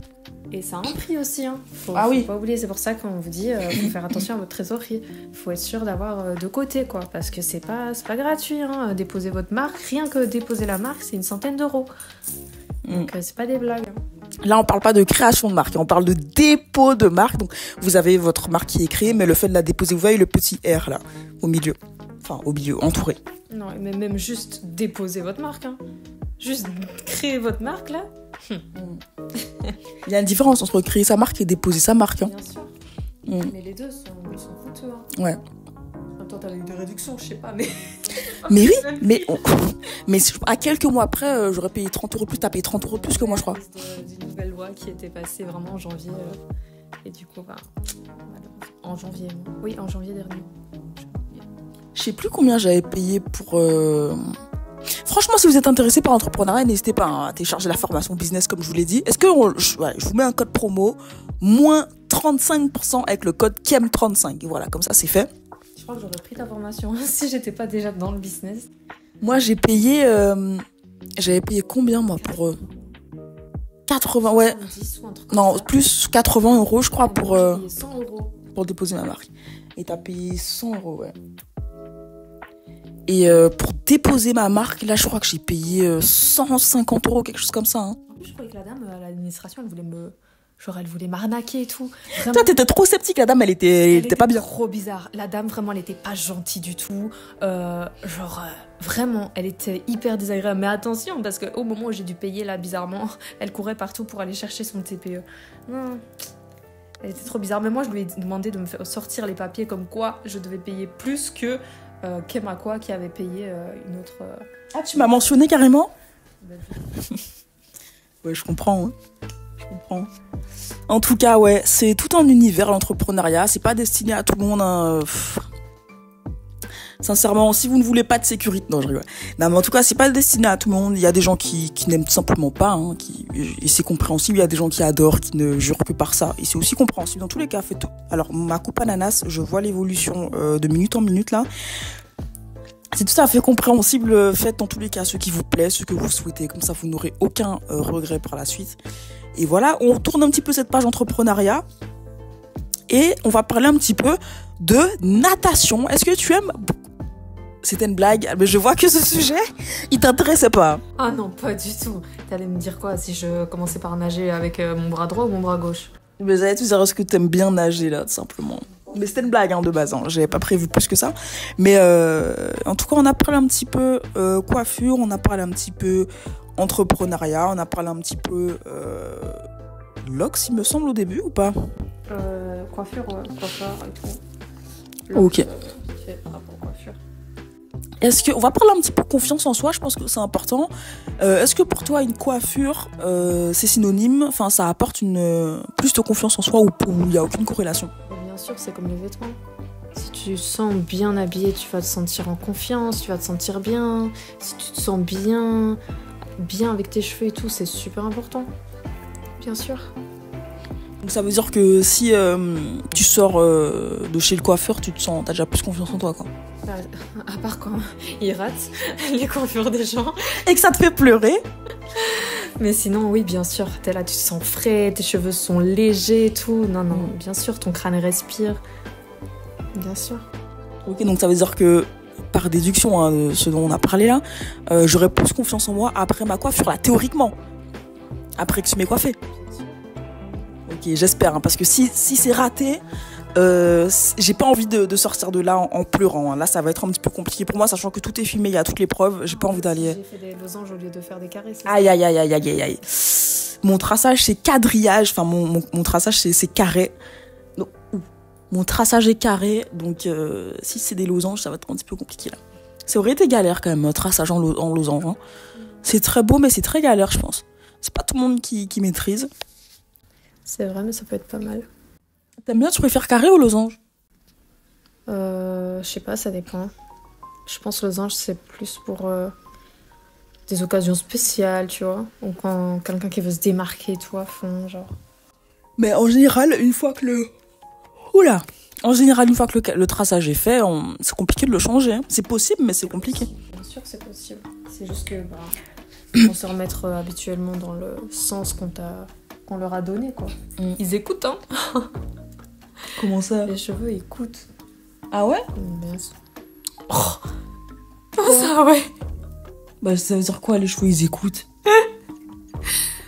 Et ça a un prix aussi, hein. Faut oui. pas oublier, c'est pour ça qu'on vous dit faut faire attention à votre trésorerie. Faut être sûr d'avoir de côté, quoi, parce que c'est pas gratuit, hein. Déposer votre marque, rien que déposer la marque, c'est 100 €. Donc c'est pas des blagues. Hein. Là, on parle pas de création de marque, on parle de dépôt de marque. Donc vous avez votre marque qui est créée, mais le fait de la déposer, vous voyez le petit R là, au milieu, entouré. Non, mais même juste déposer votre marque, hein. Juste créer votre marque là. Il y a une différence entre créer sa marque et déposer sa marque. Hein. Bien sûr. Mais les deux sont coûteux. Hein. Ouais. toi, t'avais eu des réductions, je sais pas, mais... Mais oui, mais à quelques mois après, j'aurais payé 30 euros plus. T'as payé 30 euros plus que moi, je crois. D'une nouvelle loi qui était passée vraiment en janvier. Et du coup, en janvier. Oui, en janvier dernier. Je sais plus combien j'avais payé pour... Franchement, si vous êtes intéressé par l'entrepreneuriat, n'hésitez pas à télécharger la formation business comme je vous l'ai dit. Est-ce que je vous mets un code promo, moins 35% avec le code KEM35. Et voilà, comme ça, c'est fait. Je crois que j'aurais pris ta formation si j'étais pas déjà dans le business. Moi, j'ai payé... j'avais payé combien, moi, pour... 80, ouais. 70 ou un truc Non, comme ça. plus 80 euros, je crois, pour... J'ai payé 100 euros. Pour déposer ma marque. Et t'as payé 100 euros, ouais. Et pour déposer ma marque, là, je crois que j'ai payé 150 euros, quelque chose comme ça. Hein. En plus, je croyais que la dame à l'administration, elle voulait m'arnaquer et tout. Vraiment, Toi, t'étais trop sceptique, la dame, elle était pas bien. trop bizarre. La dame, vraiment, elle était pas gentille du tout. Vraiment, elle était hyper désagréable. Mais attention, parce qu'au moment où j'ai dû payer, là, bizarrement, elle courait partout pour aller chercher son TPE. Non, elle était trop bizarre. Mais moi, je lui ai demandé de me faire sortir les papiers comme quoi je devais payer plus que Kemakwa qui avait payé une autre... Ah, tu m'as mentionné carrément? Ouais, je comprends. Hein. Je comprends. En tout cas, ouais, c'est tout un univers, l'entrepreneuriat. C'est pas destiné à tout le monde. Hein. Sincèrement, si vous ne voulez pas de sécurité... Non, je rigole. Non, mais en tout cas, c'est pas destiné à tout le monde. Il y a des gens qui n'aiment tout simplement pas. Hein, et c'est compréhensible. Il y a des gens qui adorent, qui ne jurent que par ça. Et c'est aussi compréhensible. Dans tous les cas, faites tout. Alors, ma coupe ananas, je vois l'évolution de minute en minute, là. C'est tout à fait compréhensible. Faites dans tous les cas ce qui vous plaît, ce que vous souhaitez. Comme ça, vous n'aurez aucun regret par la suite. Et voilà, on tourne un petit peu cette page entrepreneuriat. Et on va parler un petit peu de natation. Est-ce que tu aimes... C'était une blague, mais je vois que ce sujet, il t'intéressait pas. Ah non, pas du tout. T'allais me dire quoi si je commençais par nager avec mon bras droit ou mon bras gauche? Mais j'allais te dire, est-ce que t'aimes bien nager, là, tout simplement. Mais c'était une blague, hein, de base. Hein. J'avais pas prévu plus que ça. Mais en tout cas, on a parlé un petit peu coiffure, on a parlé un petit peu entrepreneuriat, on a parlé un petit peu Lox, il me semble, au début, ou pas? Coiffure et tout. Ok. Par rapport à coiffure. Est-ce que on va parler un petit peu confiance en soi, je pense que c'est important. Est-ce que pour toi une coiffure c'est synonyme, enfin ça apporte plus de confiance en soi ou il y a aucune corrélation? Bien sûr, c'est comme les vêtements. Si tu te sens bien habillé, tu vas te sentir en confiance, tu vas te sentir bien. Si tu te sens bien avec tes cheveux et tout, c'est super important. Bien sûr. Donc ça veut dire que si tu sors de chez le coiffeur, t'as déjà plus confiance en toi, quoi. À part quand il rate les coiffures des gens. Et que ça te fait pleurer. Mais sinon, oui, bien sûr, t'es là, tu te sens frais, tes cheveux sont légers et tout. Non, bien sûr, ton crâne respire. Bien sûr. Ok, donc ça veut dire que, par déduction, hein, de ce dont on a parlé là, j'aurais plus confiance en moi après ma coiffure, là, théoriquement. Après que tu m'aies coiffé. Ok, j'espère, hein, parce que si c'est raté, j'ai pas envie de sortir de là en pleurant. Hein. Là, ça va être un petit peu compliqué pour moi, sachant que tout est filmé, il y a toutes les preuves. J'ai pas envie d'aller... J'ai fait des losanges au lieu de faire des carrés. Aïe, aïe, aïe, aïe, aïe, aïe. Mon traçage, c'est quadrillage. Enfin, mon traçage, c'est carré. Non, mon traçage est carré, donc si c'est des losanges, ça va être un petit peu compliqué, là. Ça aurait été galère, quand même, un traçage en losange. Hein. C'est très beau, mais c'est très galère, je pense. C'est pas tout le monde qui maîtrise. C'est vrai, mais ça peut être pas mal. T'aimes bien, tu préfères carré ou losange? Je sais pas, ça dépend. Je pense losange, c'est plus pour des occasions spéciales, tu vois. Ou quand quelqu'un qui veut se démarquer, toi, à fond, genre. Mais en général, une fois que le... Oula! En général, une fois que le traçage est fait, c'est compliqué de le changer. Hein. C'est possible, mais c'est compliqué. Bien sûr que c'est possible. C'est juste que, on se remettre habituellement dans le sens qu'on leur a donné, quoi. Ils écoutent, hein. Comment ça? Les cheveux écoutent. Ah ouais? Bien sûr. Oh, ça, ouais. Bah, ça veut dire quoi, les cheveux, ils écoutent?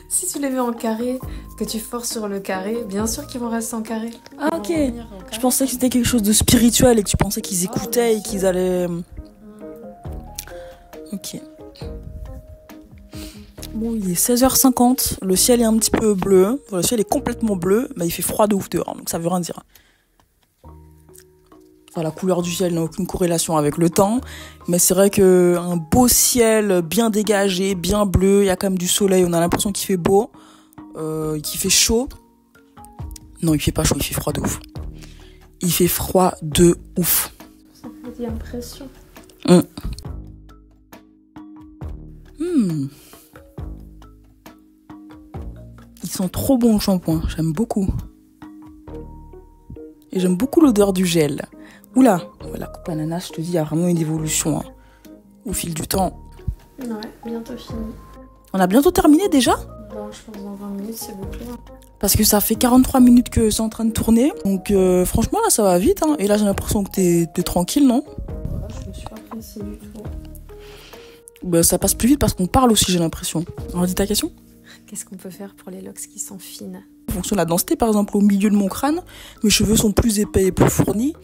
Si tu les mets en carré, que tu forces sur le carré, bien sûr qu'ils vont rester en carré. Ah, ok. Je pensais que c'était quelque chose de spirituel et que tu pensais qu'ils écoutaient et qu'ils allaient... Ok. Bon, il est 16h50, le ciel est un petit peu bleu. Enfin, le ciel est complètement bleu, mais il fait froid de ouf dehors, donc ça veut rien dire. Enfin, la couleur du ciel n'a aucune corrélation avec le temps. Mais c'est vrai qu'un beau ciel bien dégagé, bien bleu, il y a quand même du soleil, on a l'impression qu'il fait beau, qu'il fait chaud. Non, il fait pas chaud, il fait froid de ouf. Il fait froid de ouf. Ça fait l'impression. Ils sont trop bons le shampoing, j'aime beaucoup. Et j'aime beaucoup l'odeur du gel. Oula, la coupe ananas, je te dis, il y a vraiment une évolution hein, au fil du temps. Ouais, bientôt fini. On a bientôt terminé déjà? Bon, je pense dans 20 minutes, c'est beaucoup. Parce que ça fait 43 minutes que c'est en train de tourner. Donc franchement, là, ça va vite. Hein. Et là, j'ai l'impression que t'es tranquille, non? Voilà, je me suis pas pressée du tout. Bah, ça passe plus vite parce qu'on parle aussi, j'ai l'impression. Redis ta question? Qu'est-ce qu'on peut faire pour les locks qui sont fines? En fonction de la densité, par exemple, au milieu de mon crâne, mes cheveux sont plus épais et plus fournis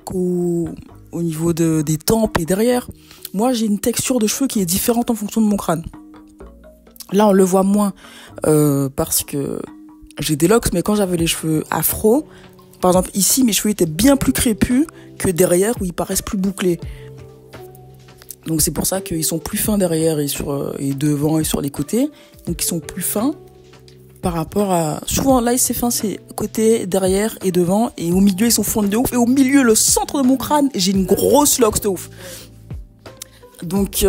qu'au niveau des tempes et derrière. Moi, j'ai une texture de cheveux qui est différente en fonction de mon crâne. Là, on le voit moins parce que j'ai des locks, mais quand j'avais les cheveux afro, par exemple, ici, mes cheveux étaient bien plus crépus que derrière où ils paraissent plus bouclés. Donc c'est pour ça qu'ils sont plus fins derrière et devant et sur les côtés. Donc ils sont plus fins par rapport à... Souvent là c'est fin, c'est côté, derrière et devant. Et au milieu ils sont fournis de ouf. Et au milieu, le centre de mon crâne, j'ai une grosse locks de ouf. Donc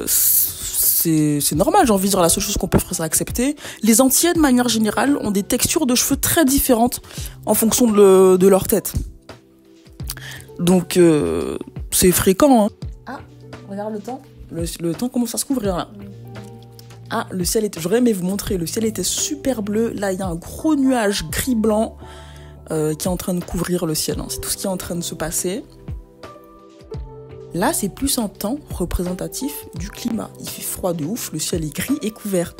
c'est normal, j'ai envie de dire, la seule chose qu'on peut faire c'est accepter. Les Antillais de manière générale ont des textures de cheveux très différentes en fonction de leur tête. Donc c'est fréquent hein. Regarde le temps. Le temps commence à se couvrir là. Ah, le ciel était... J'aurais aimé vous montrer. Le ciel était super bleu. Là, il y a un gros nuage gris-blanc qui est en train de couvrir le ciel. Hein. C'est tout ce qui est en train de se passer. Là, c'est plus un temps représentatif du climat. Il fait froid de ouf. Le ciel est gris et couvert.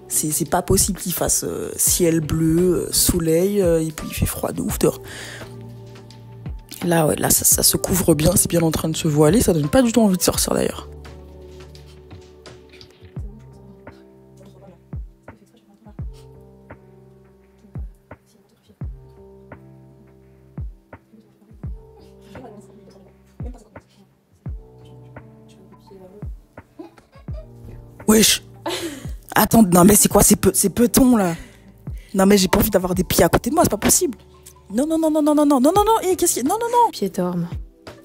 C'est pas possible qu'il fasse ciel bleu, soleil, et puis il fait froid de ouf dehors. Là, ouais, là ça se couvre bien, c'est bien en train de se voiler, ça donne pas du tout envie de sortir d'ailleurs. Wesh. Attends, non mais c'est quoi ces petons là? Non mais j'ai pas envie d'avoir des pieds à côté de moi, c'est pas possible. Non, et qu'est-ce qu'il y a? Non. Pieds dorment.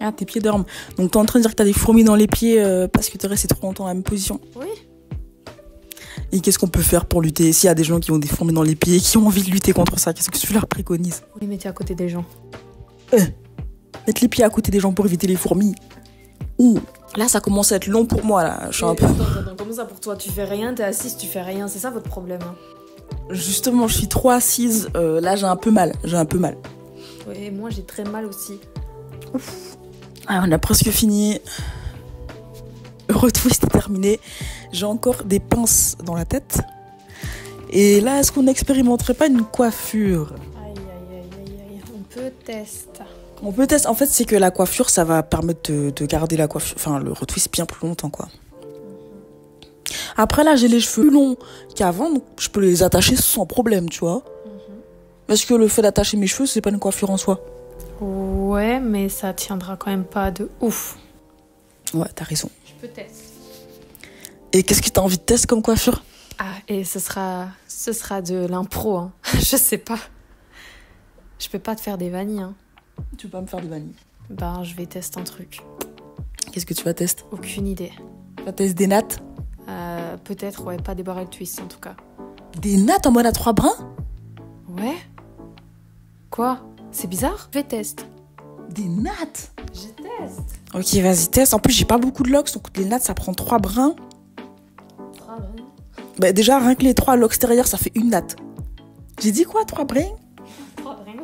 Ah, tes pieds dorment. Donc t'es en train de dire que t'as des fourmis dans les pieds parce que t'es resté trop longtemps dans la même position. Oui. Et qu'est-ce qu'on peut faire pour lutter? S'il y a des gens qui ont des fourmis dans les pieds et qui ont envie de lutter contre ça, qu'est-ce que tu leur préconises? Oui, mettez à côté des gens. Mettre les pieds à côté des gens pour éviter les fourmis. Ouh, là ça commence à être long pour moi là. Je suis un peu... Attends, comment ça pour toi? Tu fais rien, t'es assise, tu fais rien, c'est ça votre problème hein? Justement, je suis trop assise. Là, j'ai un peu mal. Oui, moi, j'ai très mal aussi. Ouf. Ah, on a presque fini. Retwist est terminé. J'ai encore des pinces dans la tête. Et là, est-ce qu'on n'expérimenterait pas une coiffure? Aïe. On peut tester. On peut tester. En fait, c'est que la coiffure, ça va permettre de garder la coiffure, enfin, le retwist bien plus longtemps, quoi. Après là j'ai les cheveux plus longs qu'avant, donc je peux les attacher sans problème, tu vois. Est-ce que le fait d'attacher mes cheveux c'est pas une coiffure en soi? Ouais, mais ça tiendra quand même pas de ouf. Ouais, t'as raison. Je peux tester. Et qu'est-ce que t'as envie de tester comme coiffure? Ah, et ce sera de l'impro, hein. Je sais pas. Je peux pas te faire des vanilles, hein. Tu peux pas me faire des vanilles? Ben, je vais tester un truc. Qu'est-ce que tu vas tester? Aucune idée. Tu vas tester des nattes? Peut-être, ouais, pas des barrel twists en tout cas. Des nattes en mode à 3 brins? Ouais. Quoi? C'est bizarre? Je teste. Des nattes? Je teste. Ok, vas-y, teste. En plus, j'ai pas beaucoup de locks, donc les nattes, ça prend 3 brins. 3 brins? Bah, déjà, rien que les 3 locks extérieurs, ça fait une natte. J'ai dit quoi, 3 brins? 3 brins.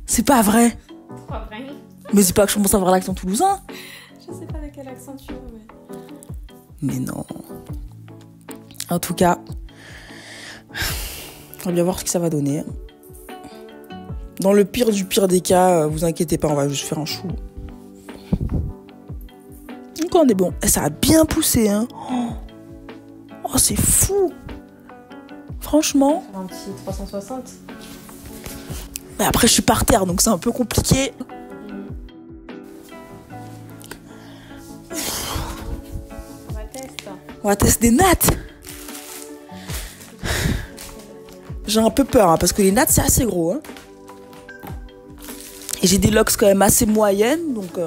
C'est pas vrai. 3 brins. Mais c'est pas que je commence à avoir l'accent toulousain. Je sais pas de quel accent tu veux, mais... Mais non. En tout cas, on va bien voir ce que ça va donner. Dans le pire du pire des cas, vous inquiétez pas, on va juste faire un chou. Donc on est bon. Ça a bien poussé, hein. Oh, c'est fou. Franchement. Un petit 360. Mais après, je suis par terre, donc c'est un peu compliqué. On va tester des nattes. J'ai un peu peur, hein, parce que les nattes, c'est assez gros. Hein. Et j'ai des locks quand même assez moyennes, donc...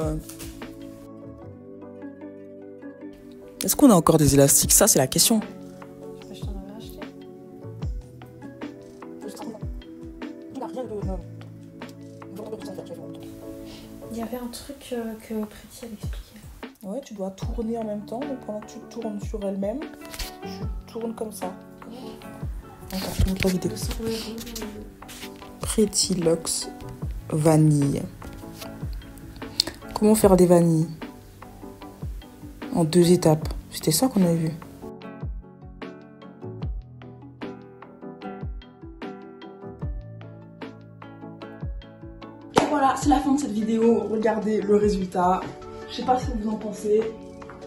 Est-ce qu'on a encore des élastiques? Ça, c'est la question. Je t'en avais acheté. Il y avait un truc que Pretty avait expliqué. Ouais, tu dois tourner en même temps. Donc pendant que tu tournes sur elle-même, tu tournes comme ça. Attends, je te montre la vidéo. Pretty Locks vanille. Comment faire des vanilles? En 2 étapes. C'était ça qu'on avait vu. Et voilà, c'est la fin de cette vidéo. Regardez le résultat. Je sais pas ce que vous en pensez.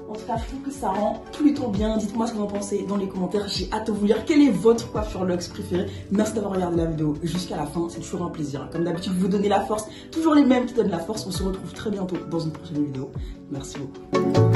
En tout cas, je trouve que ça rend plutôt bien. Dites-moi ce que vous en pensez dans les commentaires. J'ai hâte de vous lire quelle est votre coiffure luxe préférée. Merci d'avoir regardé la vidéo jusqu'à la fin. C'est toujours un plaisir. Comme d'habitude, vous donnez la force. Toujours les mêmes qui donnent la force. On se retrouve très bientôt dans une prochaine vidéo. Merci beaucoup.